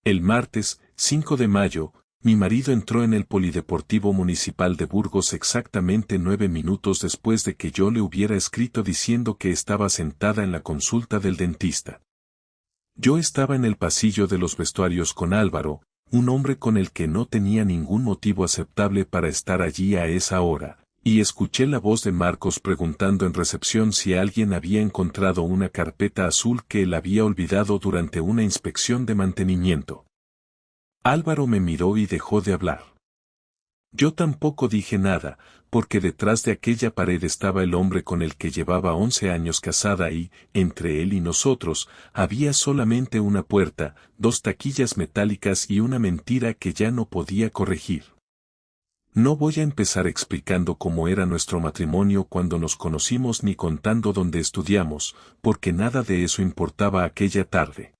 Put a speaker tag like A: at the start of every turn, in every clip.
A: El martes, 5 de mayo, mi marido entró en el Polideportivo Municipal de Burgos exactamente 9 minutos después de que yo le hubiera escrito diciendo que estaba sentada en la consulta del dentista. Yo estaba en el pasillo de los vestuarios con Álvaro, un hombre con el que no tenía ningún motivo aceptable para estar allí a esa hora, y escuché la voz de Marcos preguntando en recepción si alguien había encontrado una carpeta azul que él había olvidado durante una inspección de mantenimiento. Álvaro me miró y dejó de hablar. Yo tampoco dije nada, porque detrás de aquella pared estaba el hombre con el que llevaba 11 años casada y, entre él y nosotros, había solamente una puerta, 2 taquillas metálicas y una mentira que ya no podía corregir. No voy a empezar explicando cómo era nuestro matrimonio cuando nos conocimos ni contando dónde estudiamos, porque nada de eso importaba aquella tarde.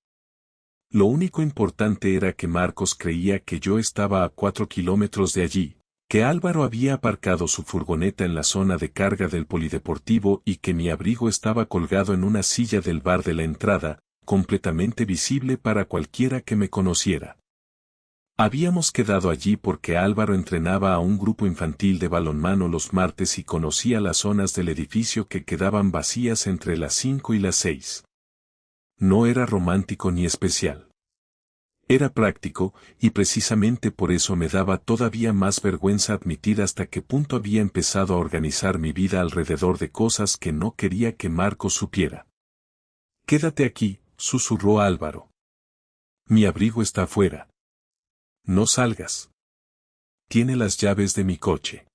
A: Lo único importante era que Marcos creía que yo estaba a 4 kilómetros de allí, que Álvaro había aparcado su furgoneta en la zona de carga del polideportivo y que mi abrigo estaba colgado en una silla del bar de la entrada, completamente visible para cualquiera que me conociera. Habíamos quedado allí porque Álvaro entrenaba a un grupo infantil de balonmano los martes y conocía las zonas del edificio que quedaban vacías entre las 5 y las 6. No era romántico ni especial. Era práctico, y precisamente por eso me daba todavía más vergüenza admitir hasta qué punto había empezado a organizar mi vida alrededor de cosas que no quería que Marcos supiera. «Quédate aquí», susurró Álvaro. «Mi abrigo está afuera. No salgas. Tiene las llaves de mi coche».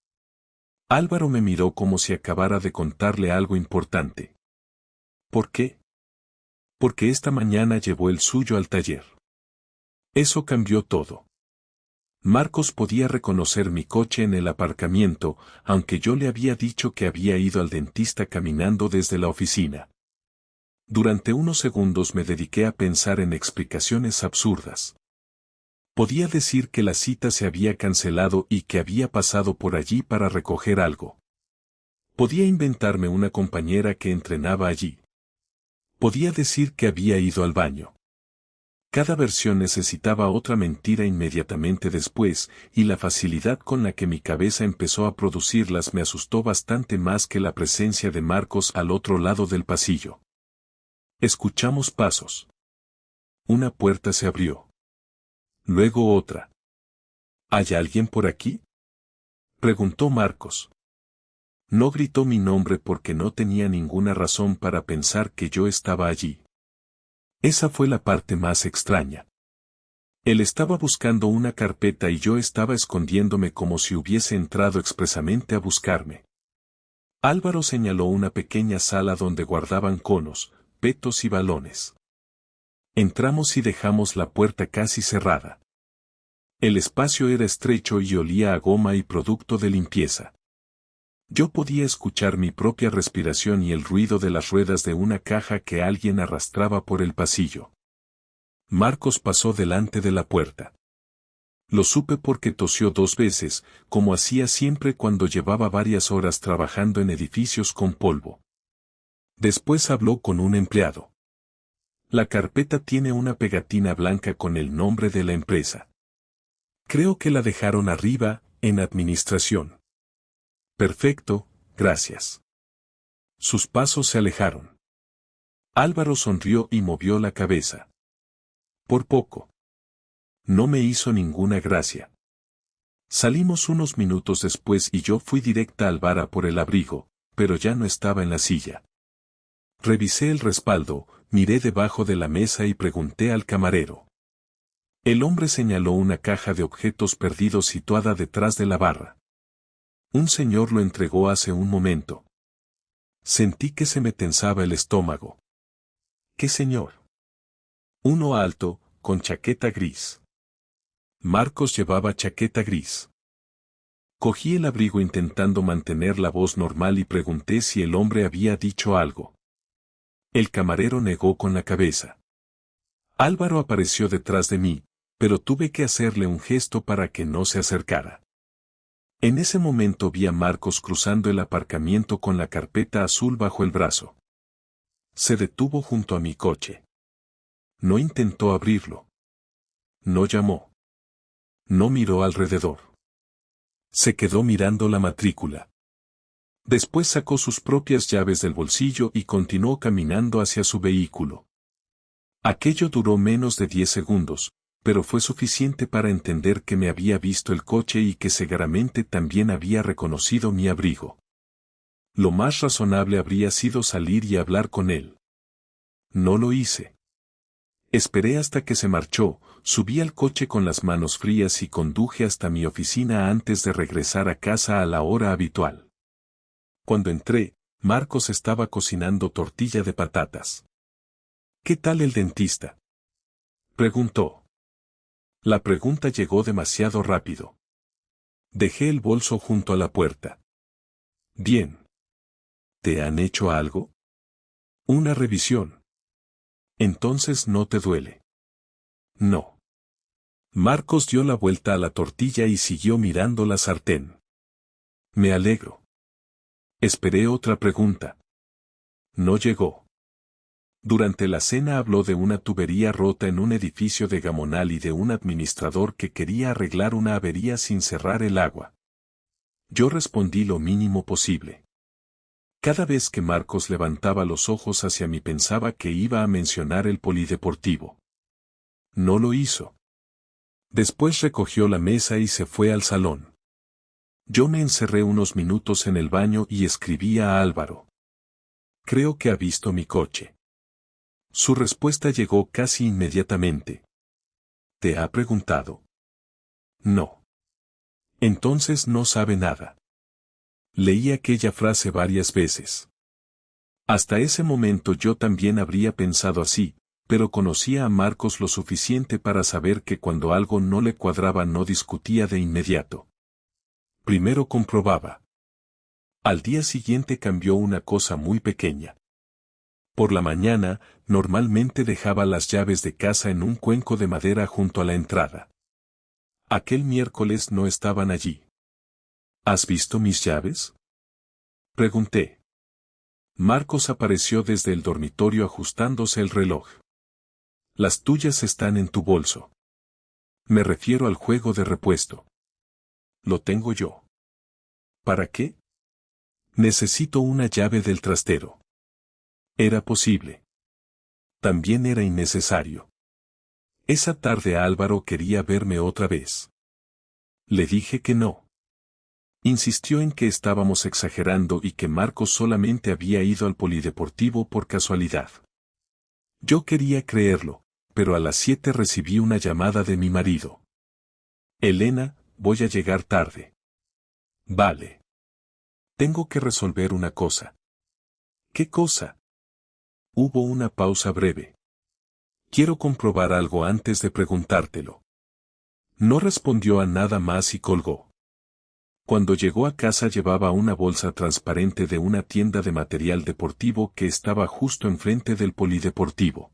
A: Álvaro me miró como si acabara de contarle algo importante. «¿Por qué?» «Porque esta mañana llevó el suyo al taller». Eso cambió todo. Marcos podía reconocer mi coche en el aparcamiento, aunque yo le había dicho que había ido al dentista caminando desde la oficina. Durante unos segundos me dediqué a pensar en explicaciones absurdas. Podía decir que la cita se había cancelado y que había pasado por allí para recoger algo. Podía inventarme una compañera que entrenaba allí. Podía decir que había ido al baño. Cada versión necesitaba otra mentira inmediatamente después, y la facilidad con la que mi cabeza empezó a producirlas me asustó bastante más que la presencia de Marcos al otro lado del pasillo. Escuchamos pasos. Una puerta se abrió. Luego otra. ¿Hay alguien por aquí?, preguntó Marcos. No gritó mi nombre porque no tenía ninguna razón para pensar que yo estaba allí. Esa fue la parte más extraña. Él estaba buscando una carpeta y yo estaba escondiéndome como si hubiese entrado expresamente a buscarme. Álvaro señaló una pequeña sala donde guardaban conos, petos y balones. Entramos y dejamos la puerta casi cerrada. El espacio era estrecho y olía a goma y producto de limpieza. Yo podía escuchar mi propia respiración y el ruido de las ruedas de una caja que alguien arrastraba por el pasillo. Marcos pasó delante de la puerta. Lo supe porque tosió 2 veces, como hacía siempre cuando llevaba varias horas trabajando en edificios con polvo. Después habló con un empleado. La carpeta tiene una pegatina blanca con el nombre de la empresa. Creo que la dejaron arriba, en administración. Perfecto, gracias. Sus pasos se alejaron. Álvaro sonrió y movió la cabeza. Por poco. No me hizo ninguna gracia. Salimos unos minutos después y yo fui directa al bar a por el abrigo, pero ya no estaba en la silla. Revisé el respaldo, miré debajo de la mesa y pregunté al camarero. El hombre señaló una caja de objetos perdidos situada detrás de la barra. Un señor lo entregó hace un momento. Sentí que se me tensaba el estómago. ¿Qué señor? Uno alto, con chaqueta gris. Marcos llevaba chaqueta gris. Cogí el abrigo intentando mantener la voz normal y pregunté si el hombre había dicho algo. El camarero negó con la cabeza. Álvaro apareció detrás de mí, pero tuve que hacerle un gesto para que no se acercara. En ese momento vi a Marcos cruzando el aparcamiento con la carpeta azul bajo el brazo. Se detuvo junto a mi coche. No intentó abrirlo. No llamó. No miró alrededor. Se quedó mirando la matrícula. Después sacó sus propias llaves del bolsillo y continuó caminando hacia su vehículo. Aquello duró menos de 10 segundos, pero fue suficiente para entender que me había visto el coche y que seguramente también había reconocido mi abrigo. Lo más razonable habría sido salir y hablar con él. No lo hice. Esperé hasta que se marchó, subí al coche con las manos frías y conduje hasta mi oficina antes de regresar a casa a la hora habitual. Cuando entré, Marcos estaba cocinando tortilla de patatas. ¿Qué tal el dentista?, preguntó. La pregunta llegó demasiado rápido. Dejé el bolso junto a la puerta. Bien. ¿Te han hecho algo? Una revisión. Entonces no te duele. No. Marcos dio la vuelta a la tortilla y siguió mirando la sartén. Me alegro. Esperé otra pregunta. No llegó. Durante la cena habló de una tubería rota en un edificio de Gamonal y de un administrador que quería arreglar una avería sin cerrar el agua. Yo respondí lo mínimo posible. Cada vez que Marcos levantaba los ojos hacia mí pensaba que iba a mencionar el polideportivo. No lo hizo. Después recogió la mesa y se fue al salón. Yo me encerré unos minutos en el baño y escribí a Álvaro. Creo que ha visto mi coche. Su respuesta llegó casi inmediatamente. ¿Te ha preguntado? No. Entonces no sabe nada. Leí aquella frase varias veces. Hasta ese momento yo también habría pensado así, pero conocía a Marcos lo suficiente para saber que cuando algo no le cuadraba no discutía de inmediato. Primero comprobaba. Al día siguiente cambió una cosa muy pequeña. Por la mañana, normalmente dejaba las llaves de casa en un cuenco de madera junto a la entrada. Aquel miércoles no estaban allí. ¿Has visto mis llaves?, pregunté. Marcos apareció desde el dormitorio ajustándose el reloj. Las tuyas están en tu bolso. Me refiero al juego de repuesto. Lo tengo yo. ¿Para qué? Necesito una llave del trastero. Era posible. También era innecesario. Esa tarde Álvaro quería verme otra vez. Le dije que no. Insistió en que estábamos exagerando y que Marcos solamente había ido al polideportivo por casualidad. Yo quería creerlo, pero a las 7 recibí una llamada de mi marido. Elena, voy a llegar tarde. Vale. Tengo que resolver una cosa. ¿Qué cosa? Hubo una pausa breve. Quiero comprobar algo antes de preguntártelo. No respondió a nada más y colgó. Cuando llegó a casa llevaba una bolsa transparente de una tienda de material deportivo que estaba justo enfrente del polideportivo.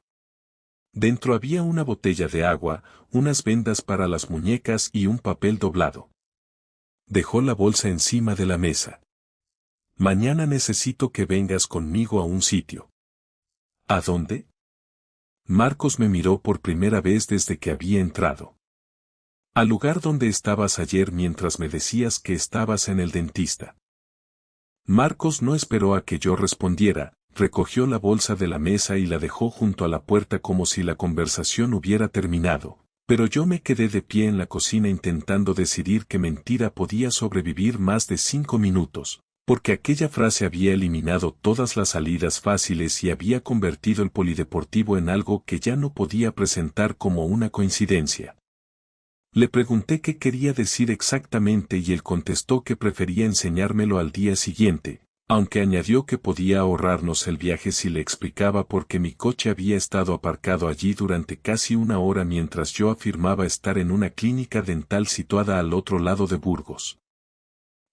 A: Dentro había una botella de agua, unas vendas para las muñecas y un papel doblado. Dejó la bolsa encima de la mesa. Mañana necesito que vengas conmigo a un sitio. ¿A dónde? Marcos me miró por primera vez desde que había entrado. Al lugar donde estabas ayer mientras me decías que estabas en el dentista. Marcos no esperó a que yo respondiera, recogió la bolsa de la mesa y la dejó junto a la puerta como si la conversación hubiera terminado, pero yo me quedé de pie en la cocina intentando decidir qué mentira podía sobrevivir más de 5 minutos, porque aquella frase había eliminado todas las salidas fáciles y había convertido el polideportivo en algo que ya no podía presentar como una coincidencia. Le pregunté qué quería decir exactamente y él contestó que prefería enseñármelo al día siguiente, aunque añadió que podía ahorrarnos el viaje si le explicaba por qué mi coche había estado aparcado allí durante casi una hora mientras yo afirmaba estar en una clínica dental situada al otro lado de Burgos.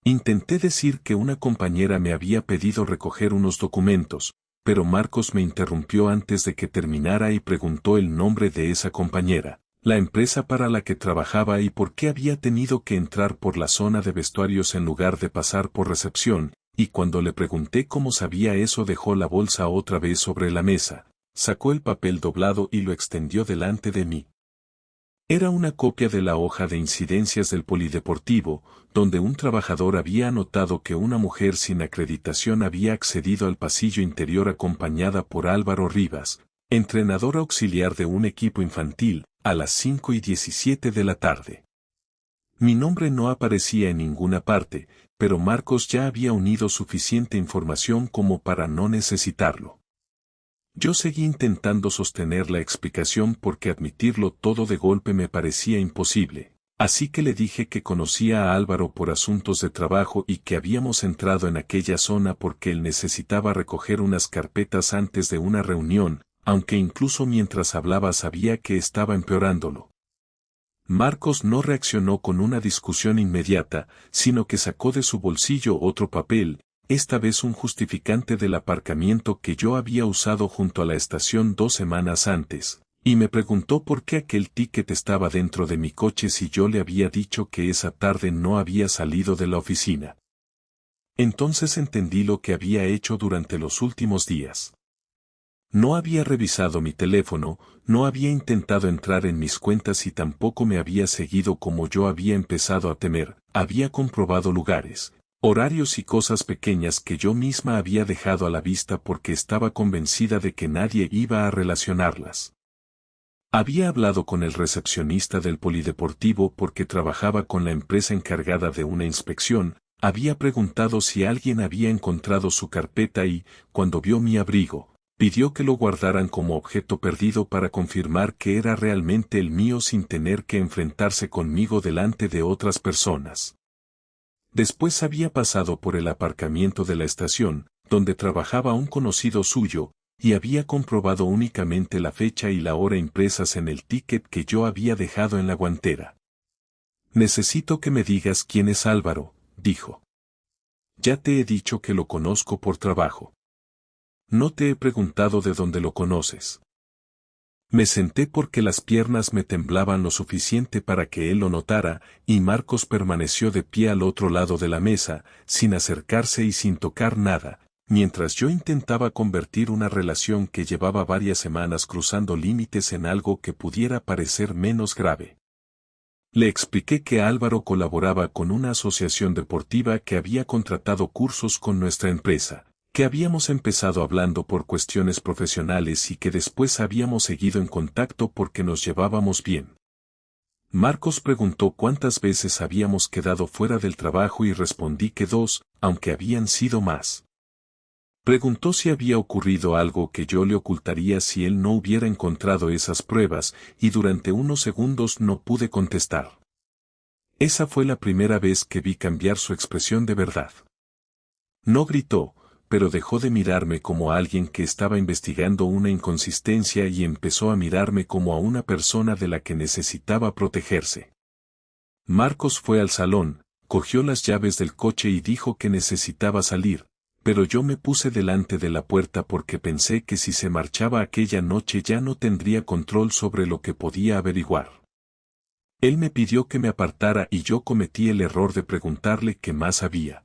A: Intenté decir que una compañera me había pedido recoger unos documentos, pero Marcos me interrumpió antes de que terminara y preguntó el nombre de esa compañera, la empresa para la que trabajaba y por qué había tenido que entrar por la zona de vestuarios en lugar de pasar por recepción, y cuando le pregunté cómo sabía eso dejó la bolsa otra vez sobre la mesa, sacó el papel doblado y lo extendió delante de mí. Era una copia de la hoja de incidencias del polideportivo, donde un trabajador había anotado que una mujer sin acreditación había accedido al pasillo interior acompañada por Álvaro Rivas, entrenador auxiliar de un equipo infantil, a las 5:17 de la tarde. Mi nombre no aparecía en ninguna parte, pero Marcos ya había unido suficiente información como para no necesitarlo. Yo seguí intentando sostener la explicación porque admitirlo todo de golpe me parecía imposible, así que le dije que conocía a Álvaro por asuntos de trabajo y que habíamos entrado en aquella zona porque él necesitaba recoger unas carpetas antes de una reunión, aunque incluso mientras hablaba sabía que estaba empeorándolo. Marcos no reaccionó con una discusión inmediata, sino que sacó de su bolsillo otro papel, esta vez un justificante del aparcamiento que yo había usado junto a la estación 2 semanas antes, y me preguntó por qué aquel ticket estaba dentro de mi coche si yo le había dicho que esa tarde no había salido de la oficina. Entonces entendí lo que había hecho durante los últimos días. No había revisado mi teléfono, no había intentado entrar en mis cuentas y tampoco me había seguido como yo había empezado a temer, había comprobado lugares, horarios y cosas pequeñas que yo misma había dejado a la vista porque estaba convencida de que nadie iba a relacionarlas. Había hablado con el recepcionista del polideportivo porque trabajaba con la empresa encargada de una inspección, había preguntado si alguien había encontrado su carpeta y, cuando vio mi abrigo, pidió que lo guardaran como objeto perdido para confirmar que era realmente el mío sin tener que enfrentarse conmigo delante de otras personas. Después había pasado por el aparcamiento de la estación, donde trabajaba un conocido suyo, y había comprobado únicamente la fecha y la hora impresas en el ticket que yo había dejado en la guantera. «Necesito que me digas quién es Álvaro», dijo. «Ya te he dicho que lo conozco por trabajo. No te he preguntado de dónde lo conoces». Me senté porque las piernas me temblaban lo suficiente para que él lo notara, y Marcos permaneció de pie al otro lado de la mesa, sin acercarse y sin tocar nada, mientras yo intentaba convertir una relación que llevaba varias semanas cruzando límites en algo que pudiera parecer menos grave. Le expliqué que Álvaro colaboraba con una asociación deportiva que había contratado cursos con nuestra empresa, que habíamos empezado hablando por cuestiones profesionales y que después habíamos seguido en contacto porque nos llevábamos bien. Marcos preguntó cuántas veces habíamos quedado fuera del trabajo y respondí que 2, aunque habían sido más. Preguntó si había ocurrido algo que yo le ocultaría si él no hubiera encontrado esas pruebas, y durante unos segundos no pude contestar. Esa fue la primera vez que vi cambiar su expresión de verdad. No gritó, pero dejó de mirarme como a alguien que estaba investigando una inconsistencia y empezó a mirarme como a una persona de la que necesitaba protegerse. Marcos fue al salón, cogió las llaves del coche y dijo que necesitaba salir, pero yo me puse delante de la puerta porque pensé que si se marchaba aquella noche ya no tendría control sobre lo que podía averiguar. Él me pidió que me apartara y yo cometí el error de preguntarle qué más había.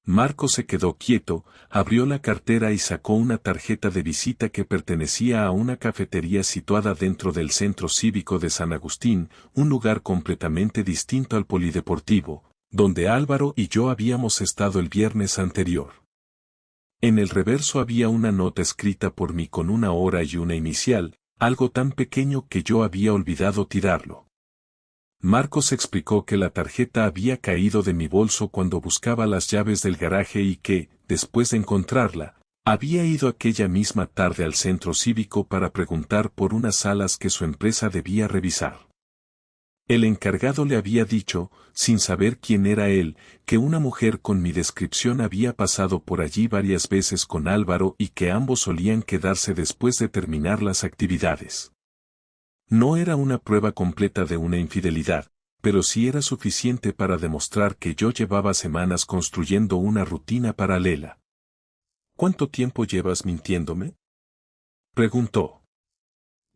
A: Marcos se quedó quieto, abrió la cartera y sacó una tarjeta de visita que pertenecía a una cafetería situada dentro del Centro Cívico de San Agustín, un lugar completamente distinto al polideportivo, donde Álvaro y yo habíamos estado el viernes anterior. En el reverso había una nota escrita por mí con una hora y una inicial, algo tan pequeño que yo había olvidado tirarlo. Marcos explicó que la tarjeta había caído de mi bolso cuando buscaba las llaves del garaje y que, después de encontrarla, había ido aquella misma tarde al centro cívico para preguntar por unas salas que su empresa debía revisar. El encargado le había dicho, sin saber quién era él, que una mujer con mi descripción había pasado por allí varias veces con Álvaro y que ambos solían quedarse después de terminar las actividades. No era una prueba completa de una infidelidad, pero sí era suficiente para demostrar que yo llevaba semanas construyendo una rutina paralela. ¿Cuánto tiempo llevas mintiéndome?, preguntó.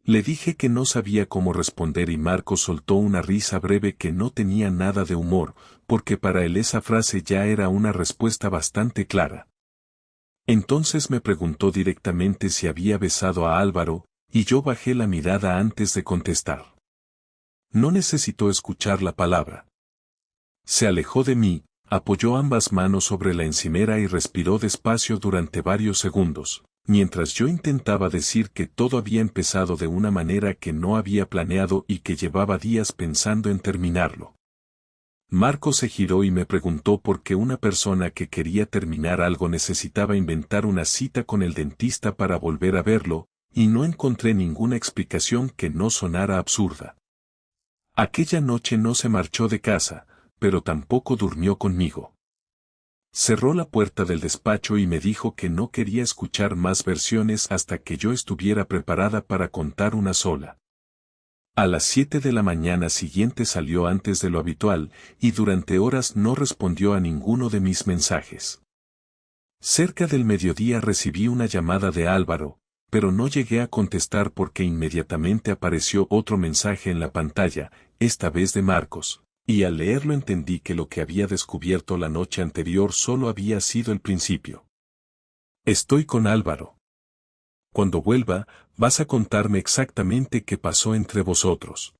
A: Le dije que no sabía cómo responder y Marcos soltó una risa breve que no tenía nada de humor, porque para él esa frase ya era una respuesta bastante clara. Entonces me preguntó directamente si había besado a Álvaro, y yo bajé la mirada antes de contestar. No necesitó escuchar la palabra. Se alejó de mí, apoyó ambas manos sobre la encimera y respiró despacio durante varios segundos, mientras yo intentaba decir que todo había empezado de una manera que no había planeado y que llevaba días pensando en terminarlo. Marcos se giró y me preguntó por qué una persona que quería terminar algo necesitaba inventar una cita con el dentista para volver a verlo, y no encontré ninguna explicación que no sonara absurda. Aquella noche no se marchó de casa, pero tampoco durmió conmigo. Cerró la puerta del despacho y me dijo que no quería escuchar más versiones hasta que yo estuviera preparada para contar una sola. A las 7 de la mañana siguiente salió antes de lo habitual, y durante horas no respondió a ninguno de mis mensajes. Cerca del mediodía recibí una llamada de Álvaro, pero no llegué a contestar porque inmediatamente apareció otro mensaje en la pantalla, esta vez de Marcos, y al leerlo entendí que lo que había descubierto la noche anterior solo había sido el principio. Estoy con Álvaro. Cuando vuelva, vas a contarme exactamente qué pasó entre vosotros.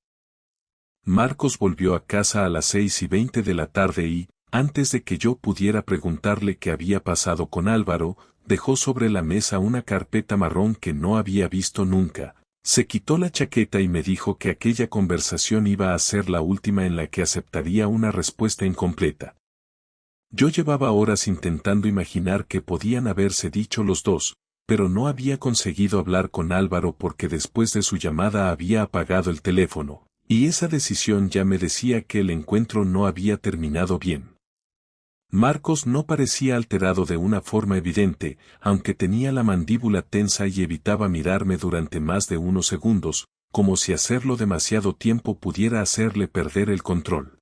A: Marcos volvió a casa a las 6:20 de la tarde y, antes de que yo pudiera preguntarle qué había pasado con Álvaro, dejó sobre la mesa una carpeta marrón que no había visto nunca. Se quitó la chaqueta y me dijo que aquella conversación iba a ser la última en la que aceptaría una respuesta incompleta. Yo llevaba horas intentando imaginar qué podían haberse dicho los dos, pero no había conseguido hablar con Álvaro porque después de su llamada había apagado el teléfono, y esa decisión ya me decía que el encuentro no había terminado bien. Marcos no parecía alterado de una forma evidente, aunque tenía la mandíbula tensa y evitaba mirarme durante más de unos segundos, como si hacerlo demasiado tiempo pudiera hacerle perder el control.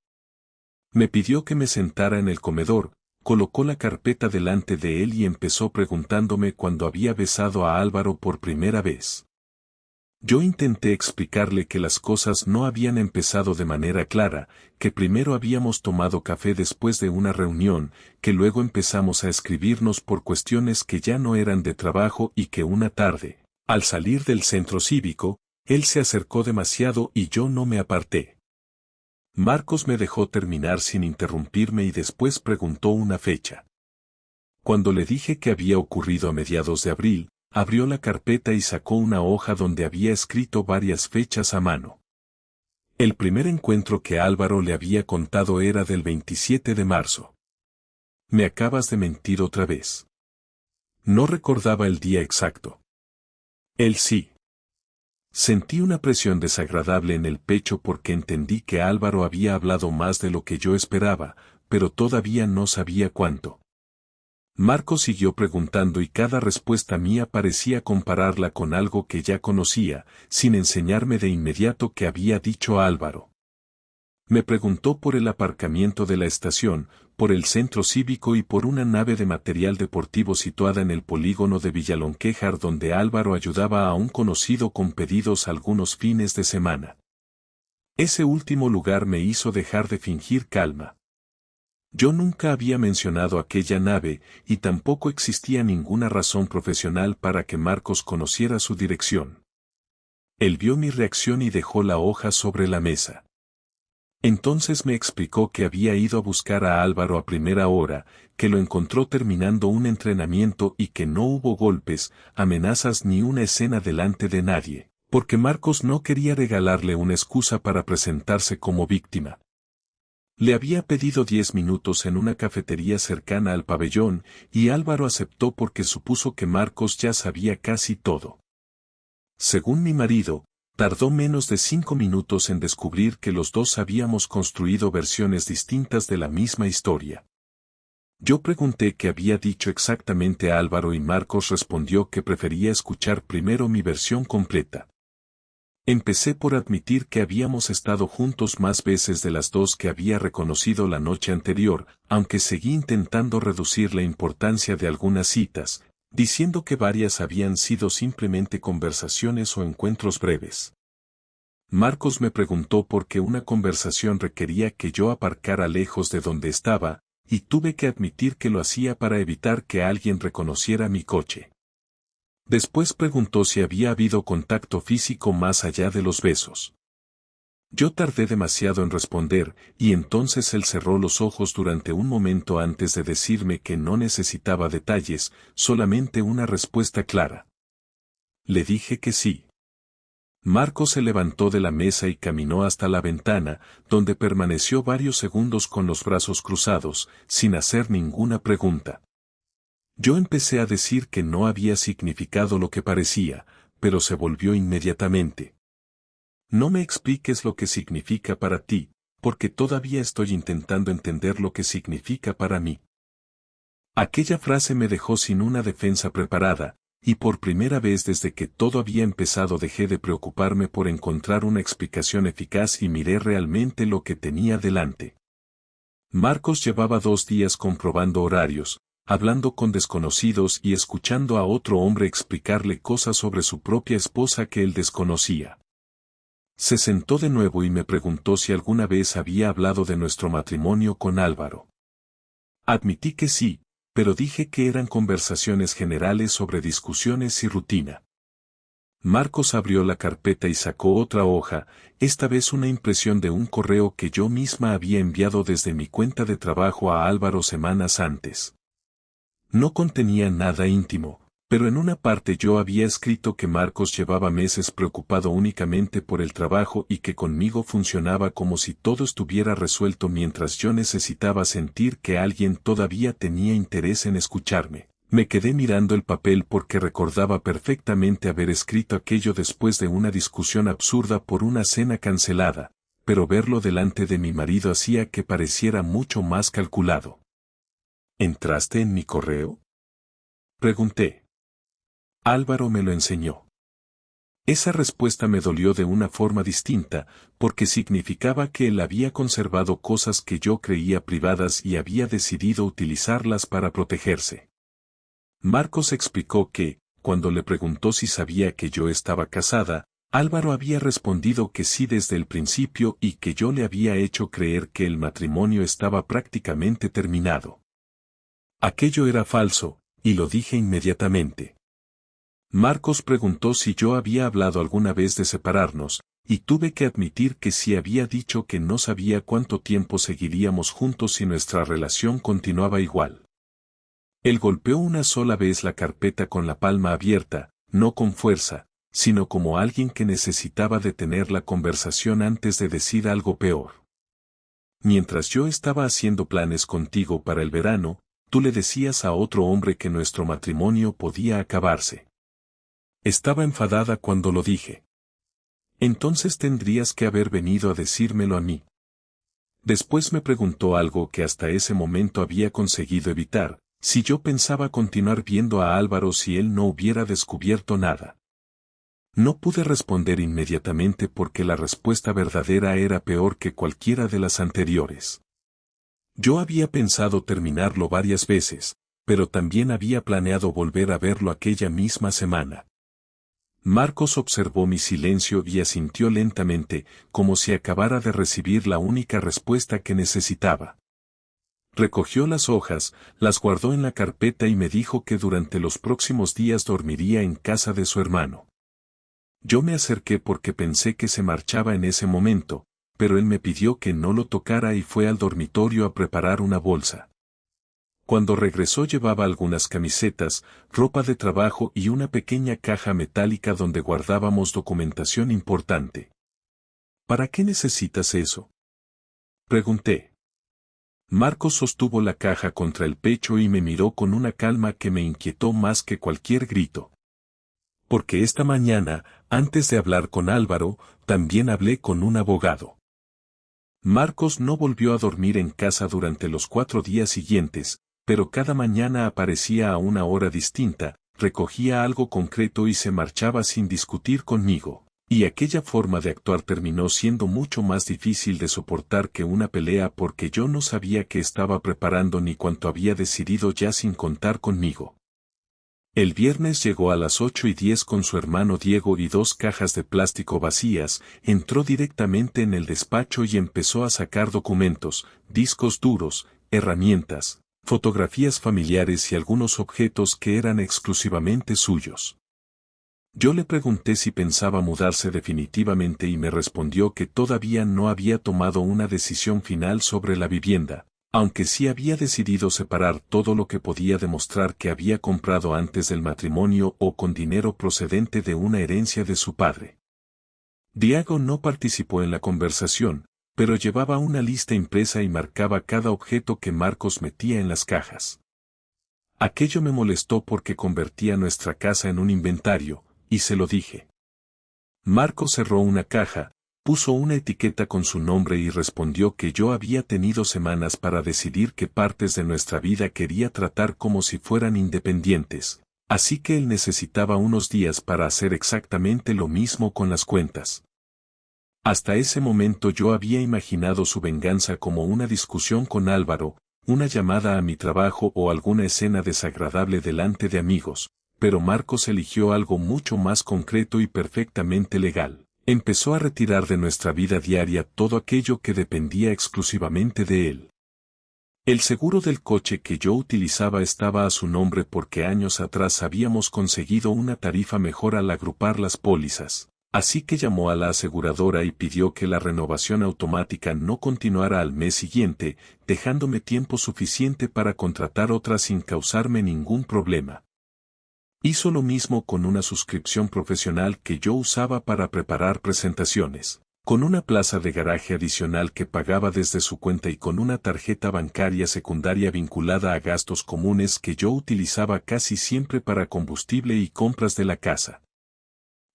A: Me pidió que me sentara en el comedor, colocó la carpeta delante de él y empezó preguntándome cuándo había besado a Álvaro por primera vez. Yo intenté explicarle que las cosas no habían empezado de manera clara, que primero habíamos tomado café después de una reunión, que luego empezamos a escribirnos por cuestiones que ya no eran de trabajo y que una tarde, al salir del centro cívico, él se acercó demasiado y yo no me aparté. Marcos me dejó terminar sin interrumpirme y después preguntó una fecha. Cuando le dije que había ocurrido a mediados de abril, abrió la carpeta y sacó una hoja donde había escrito varias fechas a mano. El primer encuentro que Álvaro le había contado era del 27 de marzo. Me acabas de mentir otra vez. No recordaba el día exacto. Él sí. Sentí una presión desagradable en el pecho porque entendí que Álvaro había hablado más de lo que yo esperaba, pero todavía no sabía cuánto. Marco siguió preguntando y cada respuesta mía parecía compararla con algo que ya conocía, sin enseñarme de inmediato qué había dicho Álvaro. Me preguntó por el aparcamiento de la estación, por el centro cívico y por una nave de material deportivo situada en el polígono de Villalonquejar donde Álvaro ayudaba a un conocido con pedidos algunos fines de semana. Ese último lugar me hizo dejar de fingir calma. Yo nunca había mencionado aquella nave, y tampoco existía ninguna razón profesional para que Marcos conociera su dirección. Él vio mi reacción y dejó la hoja sobre la mesa. Entonces me explicó que había ido a buscar a Álvaro a primera hora, que lo encontró terminando un entrenamiento y que no hubo golpes, amenazas ni una escena delante de nadie, porque Marcos no quería regalarle una excusa para presentarse como víctima. Le había pedido 10 minutos en una cafetería cercana al pabellón, y Álvaro aceptó porque supuso que Marcos ya sabía casi todo. Según mi marido, tardó menos de 5 minutos en descubrir que los dos habíamos construido versiones distintas de la misma historia. Yo pregunté qué había dicho exactamente a Álvaro y Marcos respondió que prefería escuchar primero mi versión completa. Empecé por admitir que habíamos estado juntos más veces de las dos que había reconocido la noche anterior, aunque seguí intentando reducir la importancia de algunas citas, diciendo que varias habían sido simplemente conversaciones o encuentros breves. Marcos me preguntó por qué una conversación requería que yo aparcara lejos de donde estaba, y tuve que admitir que lo hacía para evitar que alguien reconociera mi coche. Después preguntó si había habido contacto físico más allá de los besos. Yo tardé demasiado en responder, y entonces él cerró los ojos durante un momento antes de decirme que no necesitaba detalles, solamente una respuesta clara. Le dije que sí. Marcos se levantó de la mesa y caminó hasta la ventana, donde permaneció varios segundos con los brazos cruzados, sin hacer ninguna pregunta. Yo empecé a decir que no había significado lo que parecía, pero se volvió inmediatamente. No me expliques lo que significa para ti, porque todavía estoy intentando entender lo que significa para mí. Aquella frase me dejó sin una defensa preparada, y por primera vez desde que todo había empezado dejé de preocuparme por encontrar una explicación eficaz y miré realmente lo que tenía delante. Marcos llevaba 2 días comprobando horarios, hablando con desconocidos y escuchando a otro hombre explicarle cosas sobre su propia esposa que él desconocía. Se sentó de nuevo y me preguntó si alguna vez había hablado de nuestro matrimonio con Álvaro. Admití que sí, pero dije que eran conversaciones generales sobre discusiones y rutina. Marcos abrió la carpeta y sacó otra hoja, esta vez una impresión de un correo que yo misma había enviado desde mi cuenta de trabajo a Álvaro semanas antes. No contenía nada íntimo, pero en una parte yo había escrito que Marcos llevaba meses preocupado únicamente por el trabajo y que conmigo funcionaba como si todo estuviera resuelto mientras yo necesitaba sentir que alguien todavía tenía interés en escucharme. Me quedé mirando el papel porque recordaba perfectamente haber escrito aquello después de una discusión absurda por una cena cancelada, pero verlo delante de mi marido hacía que pareciera mucho más calculado. ¿Entraste en mi correo?, pregunté. Álvaro me lo enseñó. Esa respuesta me dolió de una forma distinta, porque significaba que él había conservado cosas que yo creía privadas y había decidido utilizarlas para protegerse. Marcos explicó que, cuando le preguntó si sabía que yo estaba casada, Álvaro había respondido que sí desde el principio y que yo le había hecho creer que el matrimonio estaba prácticamente terminado. Aquello era falso, y lo dije inmediatamente. Marcos preguntó si yo había hablado alguna vez de separarnos, y tuve que admitir que sí había dicho que no sabía cuánto tiempo seguiríamos juntos si nuestra relación continuaba igual. Él golpeó una sola vez la carpeta con la palma abierta, no con fuerza, sino como alguien que necesitaba detener la conversación antes de decir algo peor. Mientras yo estaba haciendo planes contigo para el verano, tú le decías a otro hombre que nuestro matrimonio podía acabarse. Estaba enfadada cuando lo dije. Entonces tendrías que haber venido a decírmelo a mí. Después me preguntó algo que hasta ese momento había conseguido evitar, si yo pensaba continuar viendo a Álvaro si él no hubiera descubierto nada. No pude responder inmediatamente porque la respuesta verdadera era peor que cualquiera de las anteriores. Yo había pensado terminarlo varias veces, pero también había planeado volver a verlo aquella misma semana. Marcos observó mi silencio y asintió lentamente, como si acabara de recibir la única respuesta que necesitaba. Recogió las hojas, las guardó en la carpeta y me dijo que durante los próximos días dormiría en casa de su hermano. Yo me acerqué porque pensé que se marchaba en ese momento, pero él me pidió que no lo tocara y fue al dormitorio a preparar una bolsa. Cuando regresó llevaba algunas camisetas, ropa de trabajo y una pequeña caja metálica donde guardábamos documentación importante. ¿Para qué necesitas eso?, pregunté. Marcos sostuvo la caja contra el pecho y me miró con una calma que me inquietó más que cualquier grito. Porque esta mañana, antes de hablar con Álvaro, también hablé con un abogado. Marcos no volvió a dormir en casa durante los 4 días siguientes, pero cada mañana aparecía a una hora distinta, recogía algo concreto y se marchaba sin discutir conmigo, y aquella forma de actuar terminó siendo mucho más difícil de soportar que una pelea porque yo no sabía qué estaba preparando ni cuánto había decidido ya sin contar conmigo. El viernes llegó a las 8:10 con su hermano Diego y 2 cajas de plástico vacías, entró directamente en el despacho y empezó a sacar documentos, discos duros, herramientas, fotografías familiares y algunos objetos que eran exclusivamente suyos. Yo le pregunté si pensaba mudarse definitivamente y me respondió que todavía no había tomado una decisión final sobre la vivienda, aunque sí había decidido separar todo lo que podía demostrar que había comprado antes del matrimonio o con dinero procedente de una herencia de su padre. Diego no participó en la conversación, pero llevaba una lista impresa y marcaba cada objeto que Marcos metía en las cajas. Aquello me molestó porque convertía nuestra casa en un inventario, y se lo dije. Marcos cerró una caja, puso una etiqueta con su nombre y respondió que yo había tenido semanas para decidir qué partes de nuestra vida quería tratar como si fueran independientes, así que él necesitaba unos días para hacer exactamente lo mismo con las cuentas. Hasta ese momento yo había imaginado su venganza como una discusión con Álvaro, una llamada a mi trabajo o alguna escena desagradable delante de amigos, pero Marcos eligió algo mucho más concreto y perfectamente legal. Empezó a retirar de nuestra vida diaria todo aquello que dependía exclusivamente de él. El seguro del coche que yo utilizaba estaba a su nombre porque años atrás habíamos conseguido una tarifa mejor al agrupar las pólizas, así que llamó a la aseguradora y pidió que la renovación automática no continuara al mes siguiente, dejándome tiempo suficiente para contratar otra sin causarme ningún problema. Hizo lo mismo con una suscripción profesional que yo usaba para preparar presentaciones, con una plaza de garaje adicional que pagaba desde su cuenta y con una tarjeta bancaria secundaria vinculada a gastos comunes que yo utilizaba casi siempre para combustible y compras de la casa.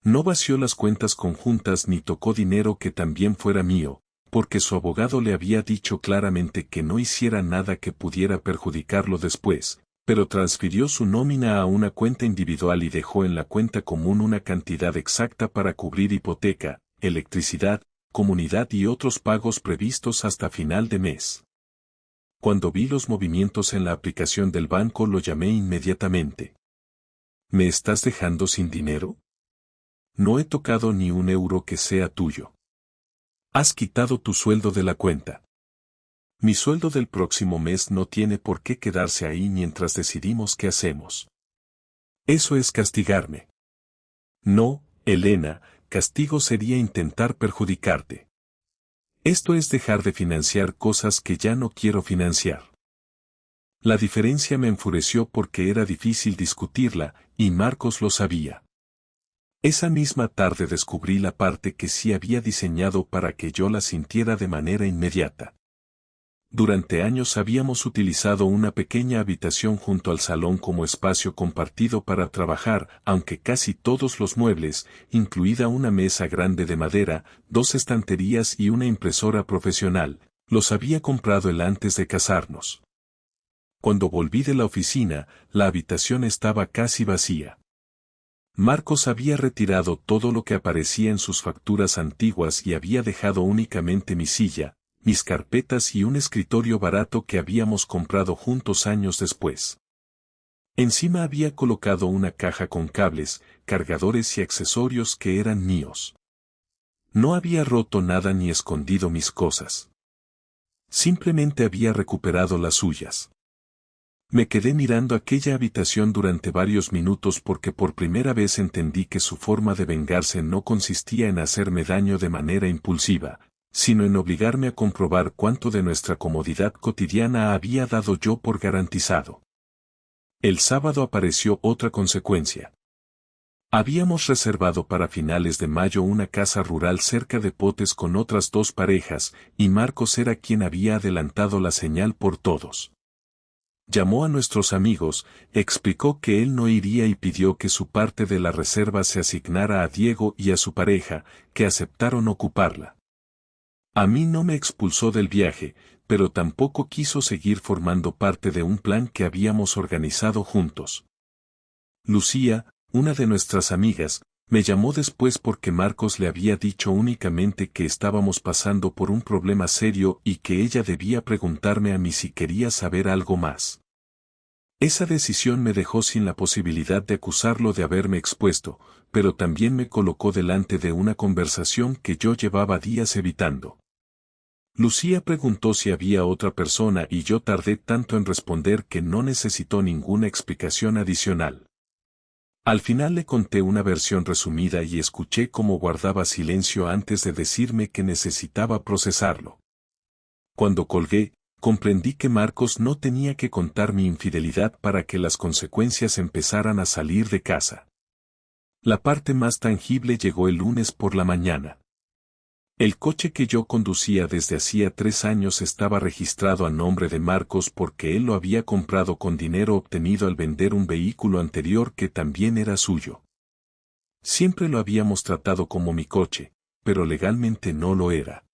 A: No vació las cuentas conjuntas ni tocó dinero que también fuera mío, porque su abogado le había dicho claramente que no hiciera nada que pudiera perjudicarlo después, pero transfirió su nómina a una cuenta individual y dejó en la cuenta común una cantidad exacta para cubrir hipoteca, electricidad, comunidad y otros pagos previstos hasta final de mes. Cuando vi los movimientos en la aplicación del banco lo llamé inmediatamente. ¿Me estás dejando sin dinero? No he tocado ni un euro que sea tuyo. Has quitado tu sueldo de la cuenta. Mi sueldo del próximo mes no tiene por qué quedarse ahí mientras decidimos qué hacemos. Eso es castigarme. No, Elena, castigo sería intentar perjudicarte. Esto es dejar de financiar cosas que ya no quiero financiar. La diferencia me enfureció porque era difícil discutirla, y Marcos lo sabía. Esa misma tarde descubrí la parte que sí había diseñado para que yo la sintiera de manera inmediata. Durante años habíamos utilizado una pequeña habitación junto al salón como espacio compartido para trabajar, aunque casi todos los muebles, incluida una mesa grande de madera, 2 estanterías y una impresora profesional, los había comprado él antes de casarnos. Cuando volví de la oficina, la habitación estaba casi vacía. Marcos había retirado todo lo que aparecía en sus facturas antiguas y había dejado únicamente mi silla, mis carpetas y un escritorio barato que habíamos comprado juntos años después. Encima había colocado una caja con cables, cargadores y accesorios que eran míos. No había roto nada ni escondido mis cosas. Simplemente había recuperado las suyas. Me quedé mirando aquella habitación durante varios minutos porque por primera vez entendí que su forma de vengarse no consistía en hacerme daño de manera impulsiva, sino en obligarme a comprobar cuánto de nuestra comodidad cotidiana había dado yo por garantizado. El sábado apareció otra consecuencia. Habíamos reservado para finales de mayo una casa rural cerca de Potes con otras 2 parejas, y Marcos era quien había adelantado la señal por todos. Llamó a nuestros amigos, explicó que él no iría y pidió que su parte de la reserva se asignara a Diego y a su pareja, que aceptaron ocuparla. A mí no me expulsó del viaje, pero tampoco quiso seguir formando parte de un plan que habíamos organizado juntos. Lucía, una de nuestras amigas, me llamó después porque Marcos le había dicho únicamente que estábamos pasando por un problema serio y que ella debía preguntarme a mí si quería saber algo más. Esa decisión me dejó sin la posibilidad de acusarlo de haberme expuesto, pero también me colocó delante de una conversación que yo llevaba días evitando. Lucía preguntó si había otra persona y yo tardé tanto en responder que no necesitó ninguna explicación adicional. Al final le conté una versión resumida y escuché cómo guardaba silencio antes de decirme que necesitaba procesarlo. Cuando colgué, comprendí que Marcos no tenía que contar mi infidelidad para que las consecuencias empezaran a salir de casa. La parte más tangible llegó el lunes por la mañana. El coche que yo conducía desde hacía 3 años estaba registrado a nombre de Marcos porque él lo había comprado con dinero obtenido al vender un vehículo anterior que también era suyo. Siempre lo habíamos tratado como mi coche, pero legalmente no lo era.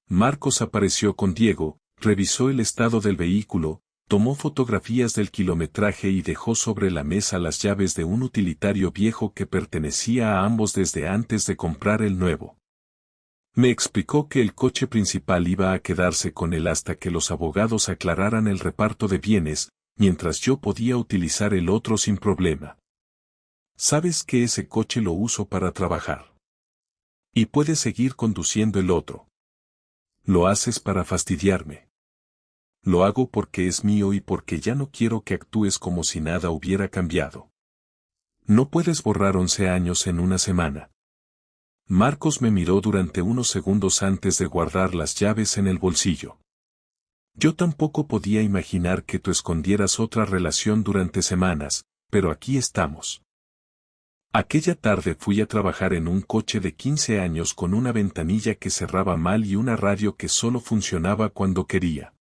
A: Marcos apareció con Diego, revisó el estado del vehículo, tomó fotografías del kilometraje y dejó sobre la mesa las llaves de un utilitario viejo que pertenecía a ambos desde antes de comprar el nuevo. Me explicó que el coche principal iba a quedarse con él hasta que los abogados aclararan el reparto de bienes, mientras yo podía utilizar el otro sin problema. Sabes que ese coche lo uso para trabajar. Y puedes seguir conduciendo el otro. Lo haces para fastidiarme. Lo hago porque es mío y porque ya no quiero que actúes como si nada hubiera cambiado. No puedes borrar 11 años en una semana. Marcos me miró durante unos segundos antes de guardar las llaves en el bolsillo. Yo tampoco podía imaginar que tú escondieras otra relación durante semanas, pero aquí estamos. Aquella tarde fui a trabajar en un coche de 15 años con una ventanilla que cerraba mal y una radio que solo funcionaba cuando quería.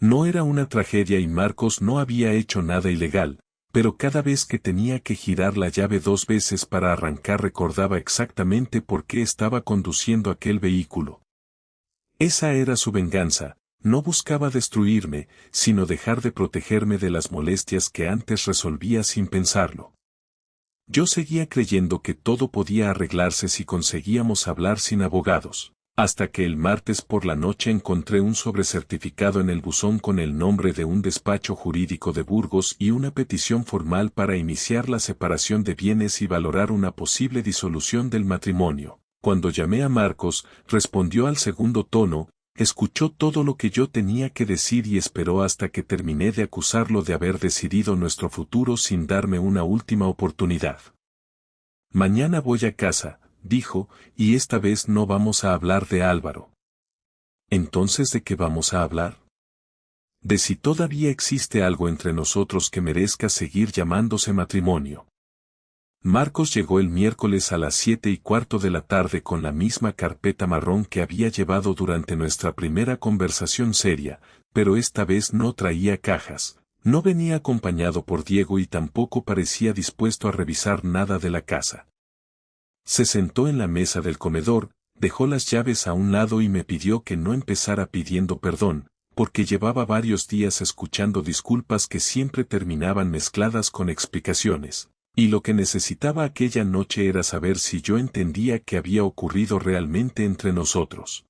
A: No era una tragedia y Marcos no había hecho nada ilegal, pero cada vez que tenía que girar la llave 2 veces para arrancar recordaba exactamente por qué estaba conduciendo aquel vehículo. Esa era su venganza, no buscaba destruirme, sino dejar de protegerme de las molestias que antes resolvía sin pensarlo. Yo seguía creyendo que todo podía arreglarse si conseguíamos hablar sin abogados. Hasta que el martes por la noche encontré un sobrecertificado en el buzón con el nombre de un despacho jurídico de Burgos y una petición formal para iniciar la separación de bienes y valorar una posible disolución del matrimonio. Cuando llamé a Marcos, respondió al segundo tono, escuchó todo lo que yo tenía que decir y esperó hasta que terminé de acusarlo de haber decidido nuestro futuro sin darme una última oportunidad. Mañana voy a casa, dijo, y esta vez no vamos a hablar de Álvaro. ¿Entonces de qué vamos a hablar? De si todavía existe algo entre nosotros que merezca seguir llamándose matrimonio. Marcos llegó el miércoles a las 7:15 de la tarde con la misma carpeta marrón que había llevado durante nuestra primera conversación seria, pero esta vez no traía cajas, no venía acompañado por Diego y tampoco parecía dispuesto a revisar nada de la casa. Se sentó en la mesa del comedor, dejó las llaves a un lado y me pidió que no empezara pidiendo perdón, porque llevaba varios días escuchando disculpas que siempre terminaban mezcladas con explicaciones, y lo que necesitaba aquella noche era saber si yo entendía qué había ocurrido realmente entre nosotros.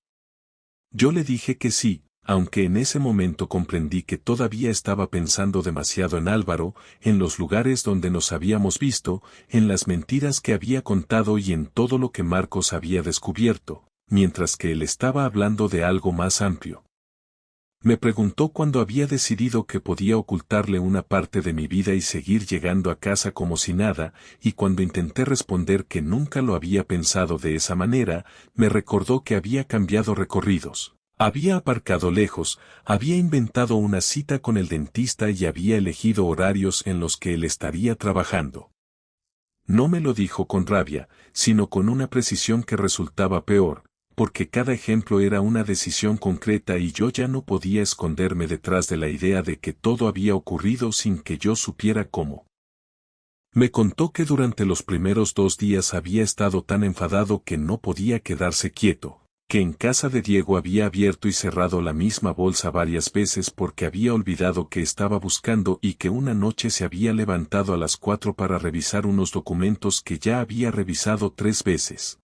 A: Yo le dije que sí, aunque en ese momento comprendí que todavía estaba pensando demasiado en Álvaro, en los lugares donde nos habíamos visto, en las mentiras que había contado y en todo lo que Marcos había descubierto, mientras que él estaba hablando de algo más amplio. Me preguntó cuándo había decidido que podía ocultarle una parte de mi vida y seguir llegando a casa como si nada, y cuando intenté responder que nunca lo había pensado de esa manera, me recordó que había cambiado recorridos. Había aparcado lejos, había inventado una cita con el dentista y había elegido horarios en los que él estaría trabajando. No me lo dijo con rabia, sino con una precisión que resultaba peor, porque cada ejemplo era una decisión concreta y yo ya no podía esconderme detrás de la idea de que todo había ocurrido sin que yo supiera cómo. Me contó que durante los primeros 2 días había estado tan enfadado que no podía quedarse quieto, que en casa de Diego había abierto y cerrado la misma bolsa varias veces porque había olvidado que estaba buscando y que una noche se había levantado a las 4 para revisar unos documentos que ya había revisado 3 veces.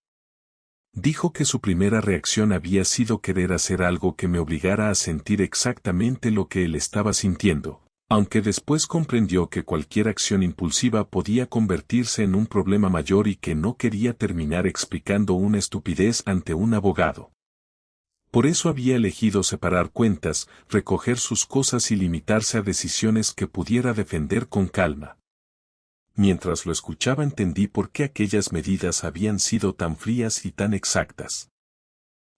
A: Dijo que su primera reacción había sido querer hacer algo que me obligara a sentir exactamente lo que él estaba sintiendo, aunque después comprendió que cualquier acción impulsiva podía convertirse en un problema mayor y que no quería terminar explicando una estupidez ante un abogado. Por eso había elegido separar cuentas, recoger sus cosas y limitarse a decisiones que pudiera defender con calma. Mientras lo escuchaba entendí por qué aquellas medidas habían sido tan frías y tan exactas.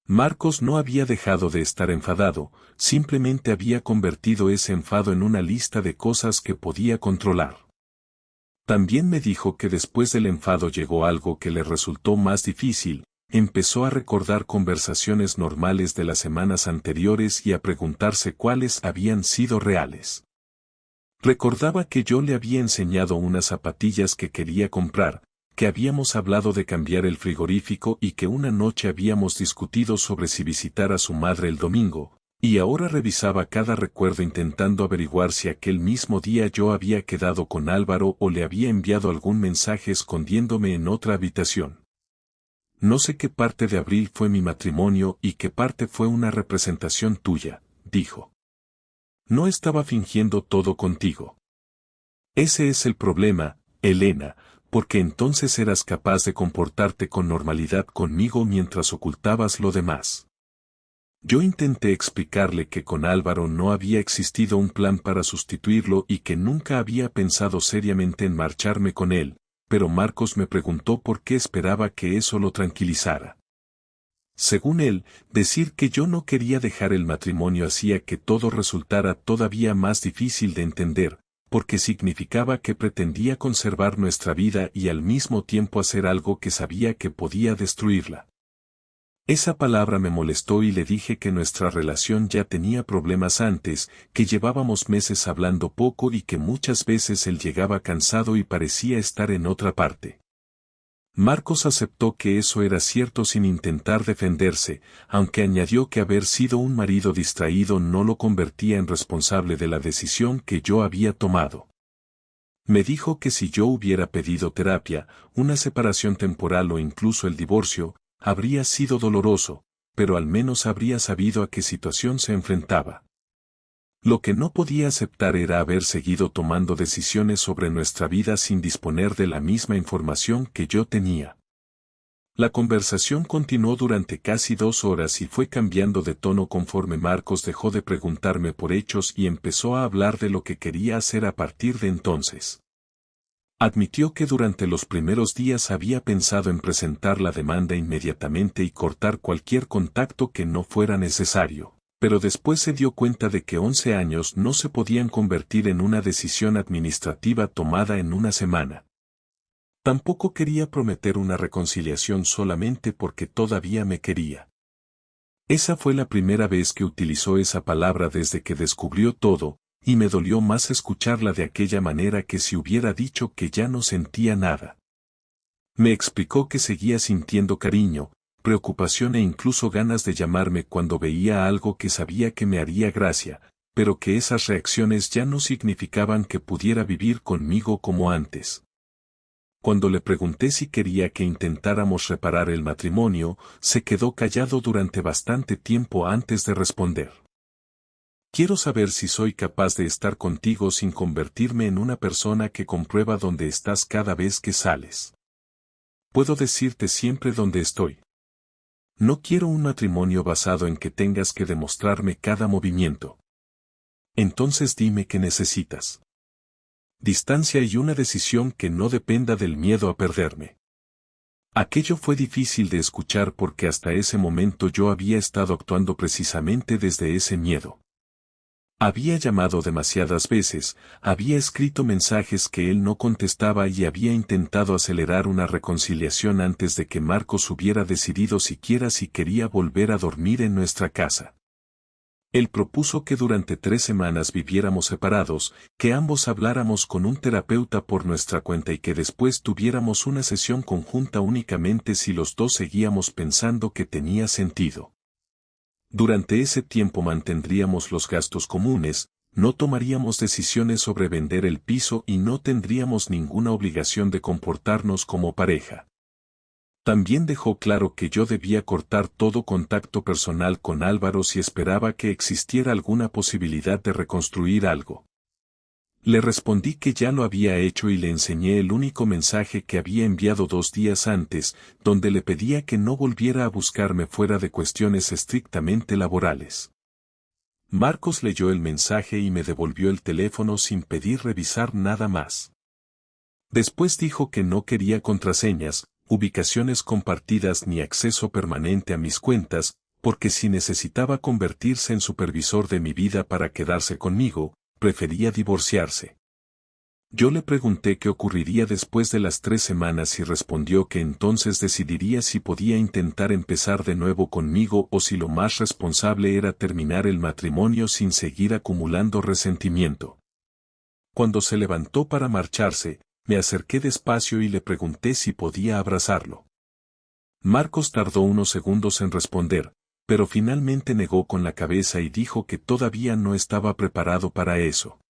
A: Marcos no había dejado de estar enfadado, simplemente había convertido ese enfado en una lista de cosas que podía controlar. También me dijo que después del enfado llegó algo que le resultó más difícil. Empezó a recordar conversaciones normales de las semanas anteriores y a preguntarse cuáles habían sido reales. Recordaba que yo le había enseñado unas zapatillas que quería comprar, que habíamos hablado de cambiar el frigorífico y que una noche habíamos discutido sobre si visitar a su madre el domingo, y ahora revisaba cada recuerdo intentando averiguar si aquel mismo día yo había quedado con Álvaro o le había enviado algún mensaje escondiéndome en otra habitación. No sé qué parte de abril fue mi matrimonio y qué parte fue una representación tuya, dijo. No estaba fingiendo todo contigo. Ese es el problema, Elena, porque entonces eras capaz de comportarte con normalidad conmigo mientras ocultabas lo demás. Yo intenté explicarle que con Álvaro no había existido un plan para sustituirlo y que nunca había pensado seriamente en marcharme con él, pero Marcos me preguntó por qué esperaba que eso lo tranquilizara. Según él, decir que yo no quería dejar el matrimonio hacía que todo resultara todavía más difícil de entender, porque significaba que pretendía conservar nuestra vida y al mismo tiempo hacer algo que sabía que podía destruirla. Esa palabra me molestó y le dije que nuestra relación ya tenía problemas antes, que llevábamos meses hablando poco y que muchas veces él llegaba cansado y parecía estar en otra parte. Marcos aceptó que eso era cierto sin intentar defenderse, aunque añadió que haber sido un marido distraído no lo convertía en responsable de la decisión que yo había tomado. Me dijo que si yo hubiera pedido terapia, una separación temporal o incluso el divorcio, habría sido doloroso, pero al menos habría sabido a qué situación se enfrentaba. Lo que no podía aceptar era haber seguido tomando decisiones sobre nuestra vida sin disponer de la misma información que yo tenía. La conversación continuó durante casi 2 horas y fue cambiando de tono conforme Marcos dejó de preguntarme por hechos y empezó a hablar de lo que quería hacer a partir de entonces. Admitió que durante los primeros días había pensado en presentar la demanda inmediatamente y cortar cualquier contacto que no fuera necesario, pero después se dio cuenta de que 11 años no se podían convertir en una decisión administrativa tomada en una semana. Tampoco quería prometer una reconciliación solamente porque todavía me quería. Esa fue la primera vez que utilizó esa palabra desde que descubrió todo, y me dolió más escucharla de aquella manera que si hubiera dicho que ya no sentía nada. Me explicó que seguía sintiendo cariño, preocupación e incluso ganas de llamarme cuando veía algo que sabía que me haría gracia, pero que esas reacciones ya no significaban que pudiera vivir conmigo como antes. Cuando le pregunté si quería que intentáramos reparar el matrimonio, se quedó callado durante bastante tiempo antes de responder. Quiero saber si soy capaz de estar contigo sin convertirme en una persona que comprueba dónde estás cada vez que sales. Puedo decirte siempre dónde estoy. No quiero un matrimonio basado en que tengas que demostrarme cada movimiento. Entonces dime qué necesitas. Distancia y una decisión que no dependa del miedo a perderme. Aquello fue difícil de escuchar porque hasta ese momento yo había estado actuando precisamente desde ese miedo. Había llamado demasiadas veces, había escrito mensajes que él no contestaba y había intentado acelerar una reconciliación antes de que Marcos hubiera decidido siquiera si quería volver a dormir en nuestra casa. Él propuso que durante 3 semanas viviéramos separados, que ambos habláramos con un terapeuta por nuestra cuenta y que después tuviéramos una sesión conjunta únicamente si los dos seguíamos pensando que tenía sentido. Durante ese tiempo mantendríamos los gastos comunes, no tomaríamos decisiones sobre vender el piso y no tendríamos ninguna obligación de comportarnos como pareja. También dejó claro que yo debía cortar todo contacto personal con Álvaro si esperaba que existiera alguna posibilidad de reconstruir algo. Le respondí que ya lo había hecho y le enseñé el único mensaje que había enviado 2 días antes, donde le pedía que no volviera a buscarme fuera de cuestiones estrictamente laborales. Marcos leyó el mensaje y me devolvió el teléfono sin pedir revisar nada más. Después dijo que no quería contraseñas, ubicaciones compartidas ni acceso permanente a mis cuentas, porque si necesitaba convertirse en supervisor de mi vida para quedarse conmigo, prefería divorciarse. Yo le pregunté qué ocurriría después de las 3 semanas y respondió que entonces decidiría si podía intentar empezar de nuevo conmigo o si lo más responsable era terminar el matrimonio sin seguir acumulando resentimiento. Cuando se levantó para marcharse, me acerqué despacio y le pregunté si podía abrazarlo. Marcos tardó unos segundos en responder, pero finalmente negó con la cabeza y dijo que todavía no estaba preparado para eso.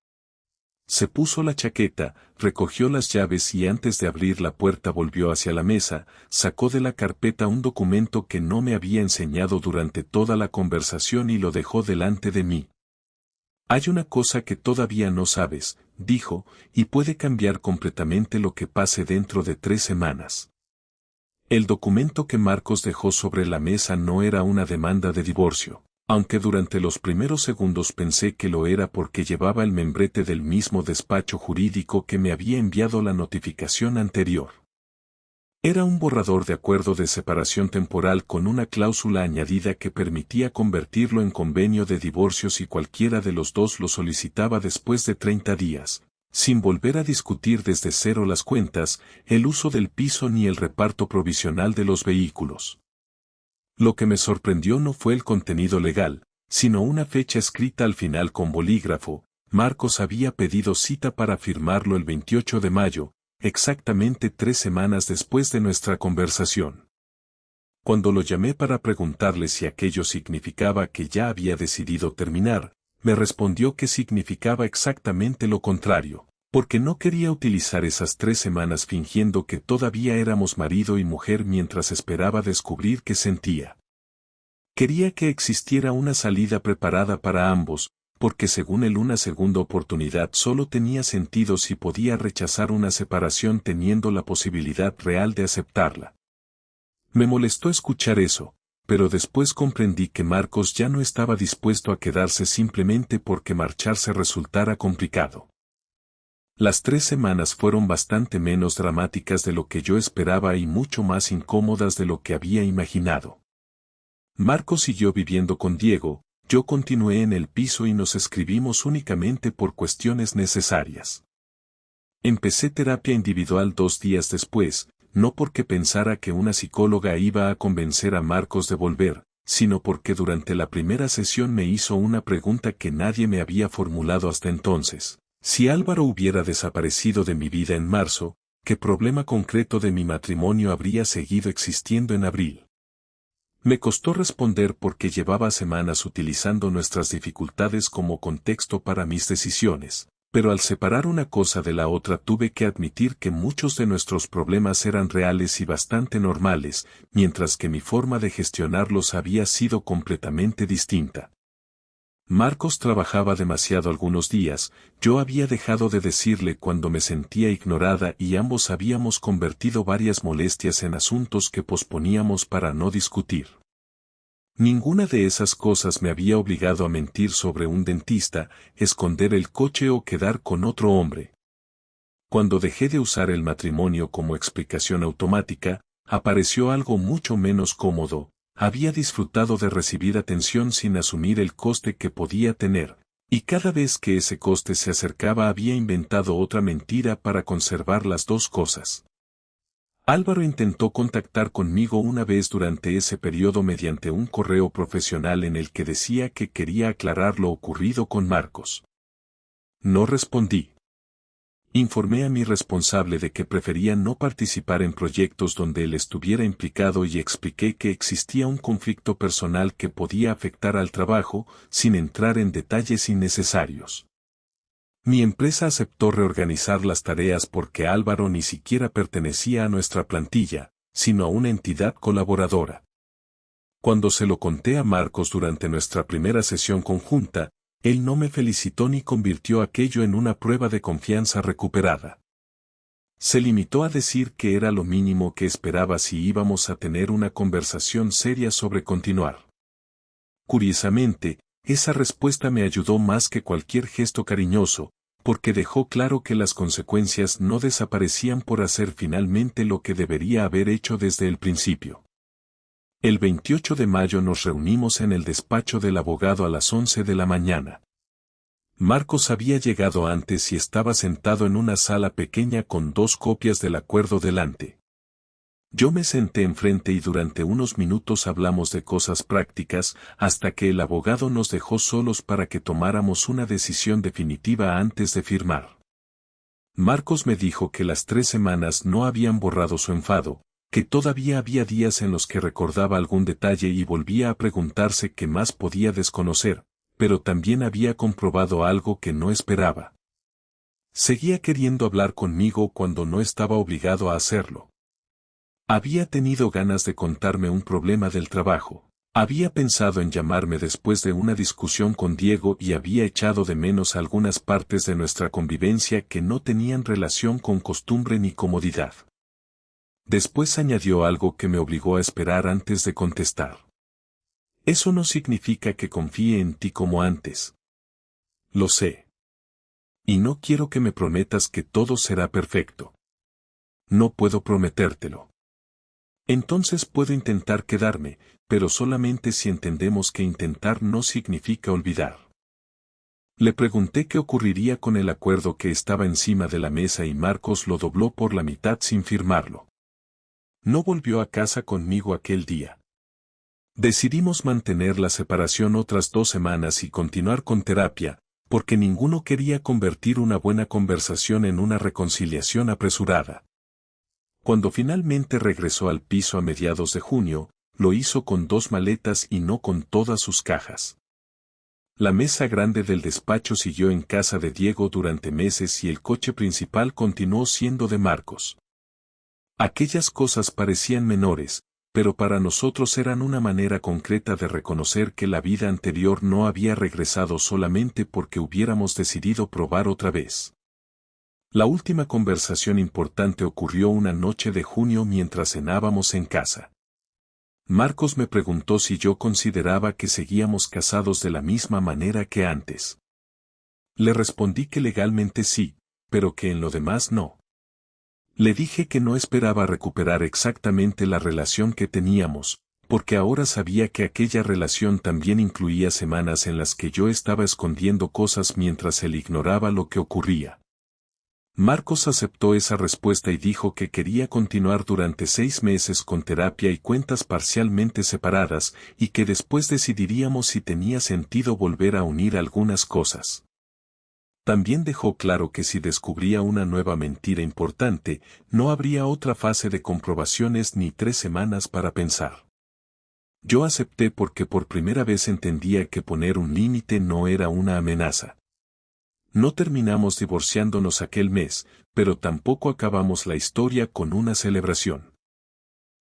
A: Se puso la chaqueta, recogió las llaves y antes de abrir la puerta volvió hacia la mesa, sacó de la carpeta un documento que no me había enseñado durante toda la conversación y lo dejó delante de mí. Hay una cosa que todavía no sabes, dijo, y puede cambiar completamente lo que pase dentro de 3 semanas. El documento que Marcos dejó sobre la mesa no era una demanda de divorcio, aunque durante los primeros segundos pensé que lo era porque llevaba el membrete del mismo despacho jurídico que me había enviado la notificación anterior. Era un borrador de acuerdo de separación temporal con una cláusula añadida que permitía convertirlo en convenio de divorcio si cualquiera de los dos lo solicitaba después de 30 días, sin volver a discutir desde cero las cuentas, el uso del piso ni el reparto provisional de los vehículos. Lo que me sorprendió no fue el contenido legal, sino una fecha escrita al final con bolígrafo. Marcos había pedido cita para firmarlo el 28 de mayo, exactamente 3 semanas después de nuestra conversación. Cuando lo llamé para preguntarle si aquello significaba que ya había decidido terminar, me respondió que significaba exactamente lo contrario, porque no quería utilizar esas 3 semanas fingiendo que todavía éramos marido y mujer mientras esperaba descubrir qué sentía. Quería que existiera una salida preparada para ambos, porque según él una segunda oportunidad solo tenía sentido si podía rechazar una separación teniendo la posibilidad real de aceptarla. Me molestó escuchar eso, pero después comprendí que Marcos ya no estaba dispuesto a quedarse simplemente porque marcharse resultara complicado. Las 3 semanas fueron bastante menos dramáticas de lo que yo esperaba y mucho más incómodas de lo que había imaginado. Marcos siguió viviendo con Diego, yo continué en el piso y nos escribimos únicamente por cuestiones necesarias. Empecé terapia individual 2 días después, no porque pensara que una psicóloga iba a convencer a Marcos de volver, sino porque durante la primera sesión me hizo una pregunta que nadie me había formulado hasta entonces. Si Álvaro hubiera desaparecido de mi vida en marzo, ¿qué problema concreto de mi matrimonio habría seguido existiendo en abril? Me costó responder porque llevaba semanas utilizando nuestras dificultades como contexto para mis decisiones, pero al separar una cosa de la otra tuve que admitir que muchos de nuestros problemas eran reales y bastante normales, mientras que mi forma de gestionarlos había sido completamente distinta. Marcos trabajaba demasiado algunos días, yo había dejado de decirle cuando me sentía ignorada y ambos habíamos convertido varias molestias en asuntos que posponíamos para no discutir. Ninguna de esas cosas me había obligado a mentir sobre un dentista, esconder el coche o quedar con otro hombre. Cuando dejé de usar el matrimonio como explicación automática, apareció algo mucho menos cómodo. Había disfrutado de recibir atención sin asumir el coste que podía tener, y cada vez que ese coste se acercaba había inventado otra mentira para conservar las dos cosas. Álvaro intentó contactar conmigo una vez durante ese periodo mediante un correo profesional en el que decía que quería aclarar lo ocurrido con Marcos. No respondí. Informé a mi responsable de que prefería no participar en proyectos donde él estuviera implicado y expliqué que existía un conflicto personal que podía afectar al trabajo, sin entrar en detalles innecesarios. Mi empresa aceptó reorganizar las tareas porque Álvaro ni siquiera pertenecía a nuestra plantilla, sino a una entidad colaboradora. Cuando se lo conté a Marcos durante nuestra primera sesión conjunta, él no me felicitó ni convirtió aquello en una prueba de confianza recuperada. Se limitó a decir que era lo mínimo que esperaba si íbamos a tener una conversación seria sobre continuar. Curiosamente, esa respuesta me ayudó más que cualquier gesto cariñoso, porque dejó claro que las consecuencias no desaparecían por hacer finalmente lo que debería haber hecho desde el principio. El 28 de mayo nos reunimos en el despacho del abogado a las 11 de la mañana. Marcos había llegado antes y estaba sentado en una sala pequeña con 2 copias del acuerdo delante. Yo me senté enfrente y durante unos minutos hablamos de cosas prácticas, hasta que el abogado nos dejó solos para que tomáramos una decisión definitiva antes de firmar. Marcos me dijo que las 3 semanas no habían borrado su enfado, que todavía había días en los que recordaba algún detalle y volvía a preguntarse qué más podía desconocer, pero también había comprobado algo que no esperaba. Seguía queriendo hablar conmigo cuando no estaba obligado a hacerlo. Había tenido ganas de contarme un problema del trabajo. Había pensado en llamarme después de una discusión con Diego y había echado de menos algunas partes de nuestra convivencia que no tenían relación con costumbre ni comodidad. Después añadió algo que me obligó a esperar antes de contestar. Eso no significa que confíe en ti como antes. Lo sé. Y no quiero que me prometas que todo será perfecto. No puedo prometértelo. Entonces puedo intentar quedarme, pero solamente si entendemos que intentar no significa olvidar. Le pregunté qué ocurriría con el acuerdo que estaba encima de la mesa y Marcos lo dobló por la mitad sin firmarlo. No volvió a casa conmigo aquel día. Decidimos mantener la separación otras 2 semanas y continuar con terapia, porque ninguno quería convertir una buena conversación en una reconciliación apresurada. Cuando finalmente regresó al piso a mediados de junio, lo hizo con 2 maletas y no con todas sus cajas. La mesa grande del despacho siguió en casa de Diego durante meses y el coche principal continuó siendo de Marcos. Aquellas cosas parecían menores, pero para nosotros eran una manera concreta de reconocer que la vida anterior no había regresado solamente porque hubiéramos decidido probar otra vez. La última conversación importante ocurrió una noche de junio mientras cenábamos en casa. Marcos me preguntó si yo consideraba que seguíamos casados de la misma manera que antes. Le respondí que legalmente sí, pero que en lo demás no. Le dije que no esperaba recuperar exactamente la relación que teníamos, porque ahora sabía que aquella relación también incluía semanas en las que yo estaba escondiendo cosas mientras él ignoraba lo que ocurría. Marcos aceptó esa respuesta y dijo que quería continuar durante 6 meses con terapia y cuentas parcialmente separadas, y que después decidiríamos si tenía sentido volver a unir algunas cosas. También dejó claro que si descubría una nueva mentira importante, no habría otra fase de comprobaciones ni 3 semanas para pensar. Yo acepté porque por primera vez entendía que poner un límite no era una amenaza. No terminamos divorciándonos aquel mes, pero tampoco acabamos la historia con una celebración.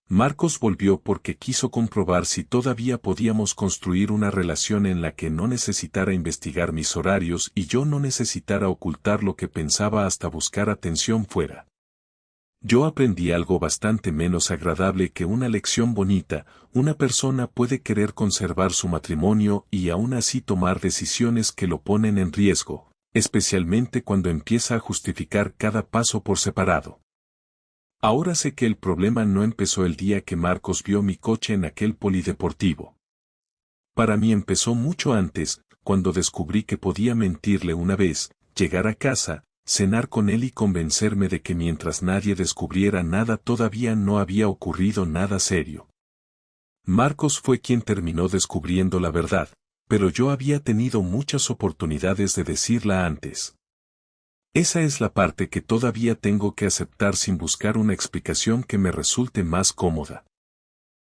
A: Marcos volvió porque quiso comprobar si todavía podíamos construir una relación en la que no necesitara investigar mis horarios y yo no necesitara ocultar lo que pensaba hasta buscar atención fuera. Yo aprendí algo bastante menos agradable que una lección bonita: una persona puede querer conservar su matrimonio y aún así tomar decisiones que lo ponen en riesgo, especialmente cuando empieza a justificar cada paso por separado. Ahora sé que el problema no empezó el día que Marcos vio mi coche en aquel polideportivo. Para mí empezó mucho antes, cuando descubrí que podía mentirle una vez, llegar a casa, cenar con él y convencerme de que mientras nadie descubriera nada todavía no había ocurrido nada serio. Marcos fue quien terminó descubriendo la verdad, pero yo había tenido muchas oportunidades de decirla antes. Esa es la parte que todavía tengo que aceptar sin buscar una explicación que me resulte más cómoda.